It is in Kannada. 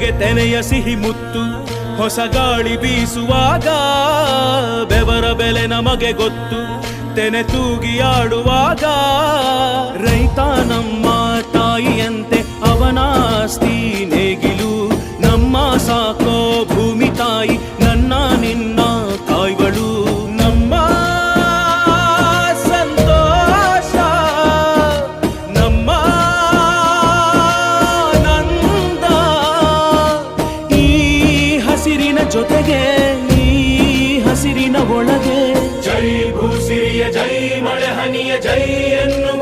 ಎದೆಗೆ ತೆನೆಯ ಸಿಹಿ ಮುತ್ತು ಹೊಸ ಗಾಳಿ ಬೀಸುವಾಗ ಬೆವರ ಬೆಲೆ ನಮಗೆ ಗೊತ್ತು ತೆನೆ ತೂಗಿ ಆಡುವಾಗ ರೈತ ನಮ್ಮ ತಾಯಿಯಂತೆ ಅವನಾಸ್ತಿ ನೇಗಿಲು ನಮ್ಮ ಸಾಕೋ ಭೂಮಿ ತಾಯಿ ನನ್ನ ನಿನ್ನ ತಾಯಿಗಳು ನಮ್ಮ ಸಂತೋಷ ನಮ್ಮ ನಂದ ಈ ಹಸಿರಿನ ಜೊತೆಗೆ ಈ ಹಸಿರಿನ ಒಳಗೆ ಜೈ ಭೂಸಿರಿಯ ಜೈ ಮಳೆ ಹನಿಯ ಜೈ ಎನ್ನು